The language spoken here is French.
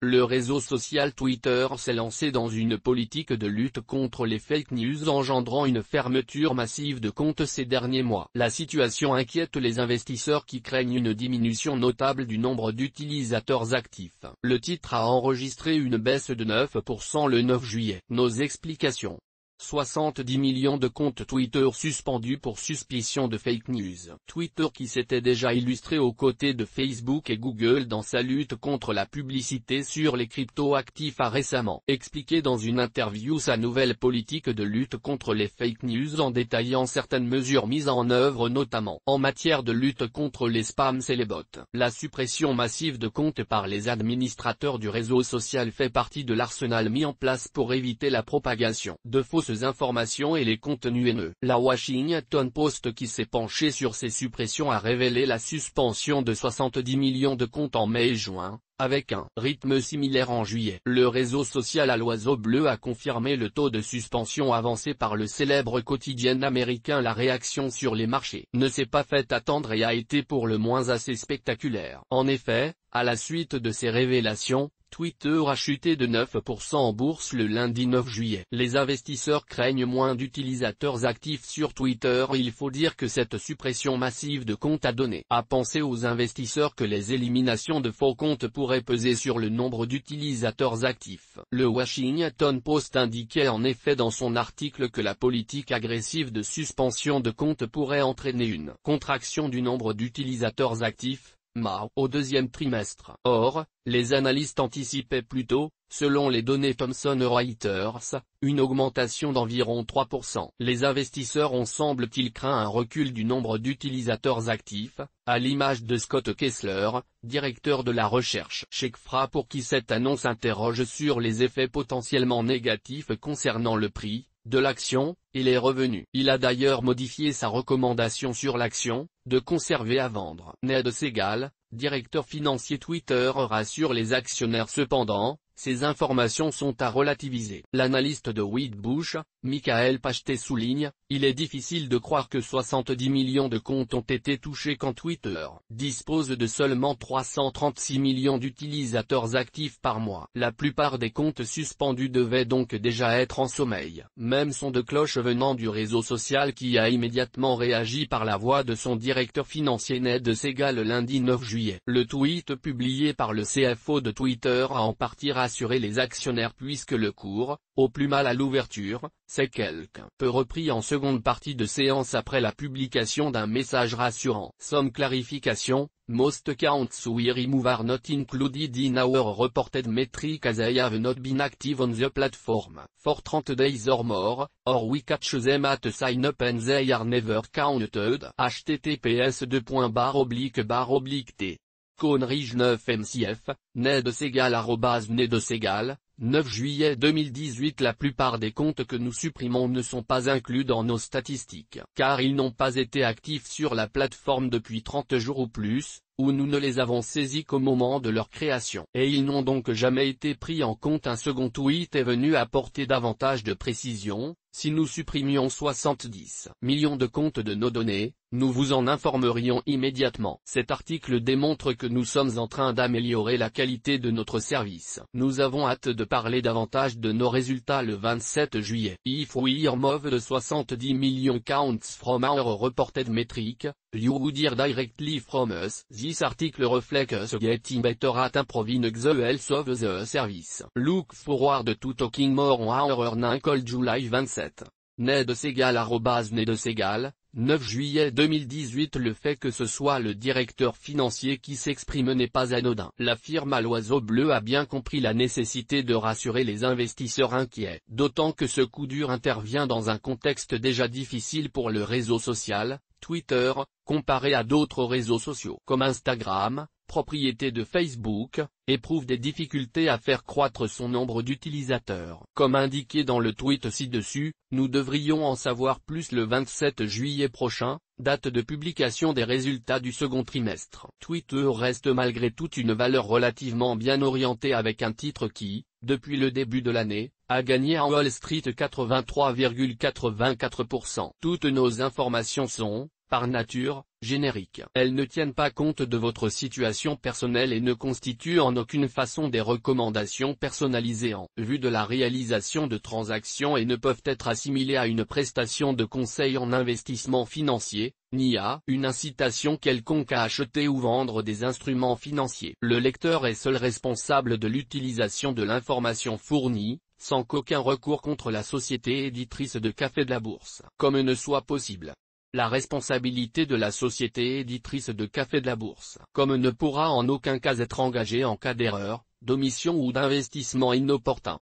Le réseau social Twitter s'est lancé dans une politique de lutte contre les fake news engendrant une fermeture massive de comptes ces derniers mois. La situation inquiète les investisseurs qui craignent une diminution notable du nombre d'utilisateurs actifs. Le titre a enregistré une baisse de 9% le 9 juillet. Nos explications. 70 millions de comptes Twitter suspendus pour suspicion de fake news. Twitter qui s'était déjà illustré aux côtés de Facebook et Google dans sa lutte contre la publicité sur les crypto-actifs a récemment expliqué dans une interview sa nouvelle politique de lutte contre les fake news en détaillant certaines mesures mises en œuvre notamment en matière de lutte contre les spams et les bots. La suppression massive de comptes par les administrateurs du réseau social fait partie de l'arsenal mis en place pour éviter la propagation de fausses informations et les contenus haineux. La Washington Post qui s'est penchée sur ces suppressions a révélé la suspension de 70 millions de comptes en mai et juin, avec un rythme similaire en juillet. Le réseau social à l'oiseau bleu a confirmé le taux de suspension avancé par le célèbre quotidien américain. La réaction sur les marchés ne s'est pas fait attendre et a été pour le moins assez spectaculaire. En effet, à la suite de ces révélations, Twitter a chuté de 9% en bourse le lundi 9 juillet. Les investisseurs craignent moins d'utilisateurs actifs sur Twitter. Il faut dire que cette suppression massive de comptes a donné à penser aux investisseurs que les éliminations de faux comptes pourraient peser sur le nombre d'utilisateurs actifs. Le Washington Post indiquait en effet dans son article que la politique agressive de suspension de comptes pourrait entraîner une contraction du nombre d'utilisateurs actifs, au deuxième trimestre. Or, les analystes anticipaient plutôt, selon les données Thomson Reuters, une augmentation d'environ 3%. Les investisseurs ont semble-t-il craint un recul du nombre d'utilisateurs actifs, à l'image de Scott Kessler, directeur de la recherche chez CFRA pour qui cette annonce interroge sur les effets potentiellement négatifs concernant le prix de l'action et les revenus. Il a d'ailleurs modifié sa recommandation sur l'action, de conserver à vendre. Ned Segal, directeur financier Twitter rassure les actionnaires cependant, ces informations sont à relativiser. L'analyste de Wedbush, Michael Pachter souligne, il est difficile de croire que 70 millions de comptes ont été touchés quand Twitter dispose de seulement 336 millions d'utilisateurs actifs par mois. La plupart des comptes suspendus devaient donc déjà être en sommeil. Même son de cloche venant du réseau social qui a immédiatement réagi par la voix de son directeur financier Ned Segal le lundi 9 juillet. Le tweet publié par le CFO de Twitter a en partie rassuré les actionnaires puisque le cours, au plus mal à l'ouverture, s'est quelque peu repris en seconde partie de séance après la publication d'un message rassurant. Some clarification, most accounts were removed are not included in our reported metric as they have not been active on the platform for 30 days or more, or we catch them at sign up and they are never counted. https://t. Conridge 9 MCF, Ned Segal @Ned Segal, 9 juillet 2018. La plupart des comptes que nous supprimons ne sont pas inclus dans nos statistiques, car ils n'ont pas été actifs sur la plateforme depuis 30 jours ou plus, ou nous ne les avons saisis qu'au moment de leur création. Et ils n'ont donc jamais été pris en compte. Un second tweet est venu apporter davantage de précision. Si nous supprimions 70 millions de comptes de nos données, nous vous en informerions immédiatement. Cet article démontre que nous sommes en train d'améliorer la qualité de notre service. Nous avons hâte de parler davantage de nos résultats le 27 juillet. If we remove de 70 million counts from our reported metric, you would hear directly from us. This article reflects us getting better at improving the health of the service. Look forward to talking more on our next call July 27. Ned Segal @Ned Segal, 9 juillet 2018. Le fait que ce soit le directeur financier qui s'exprime n'est pas anodin. La firme à l'oiseau bleu a bien compris la nécessité de rassurer les investisseurs inquiets. D'autant que ce coup dur intervient dans un contexte déjà difficile pour le réseau social, Twitter, comparé à d'autres réseaux sociaux comme Instagram, propriété de Facebook, éprouve des difficultés à faire croître son nombre d'utilisateurs. Comme indiqué dans le tweet ci-dessus, nous devrions en savoir plus le 27 juillet prochain, date de publication des résultats du second trimestre. Twitter reste malgré tout une valeur relativement bien orientée avec un titre qui, depuis le début de l'année, a gagné à Wall Street 83,84%. Toutes nos informations sont, par nature, Générique. Elles ne tiennent pas compte de votre situation personnelle et ne constituent en aucune façon des recommandations personnalisées en vue de la réalisation de transactions et ne peuvent être assimilées à une prestation de conseil en investissement financier, ni à une incitation quelconque à acheter ou vendre des instruments financiers. Le lecteur est seul responsable de l'utilisation de l'information fournie, sans qu'aucun recours contre la société éditrice de Café de la Bourse, comme ne soit possible. La responsabilité de la société éditrice de Café de la Bourse, comme ne pourra en aucun cas être engagée en cas d'erreur, d'omission ou d'investissement inopportun.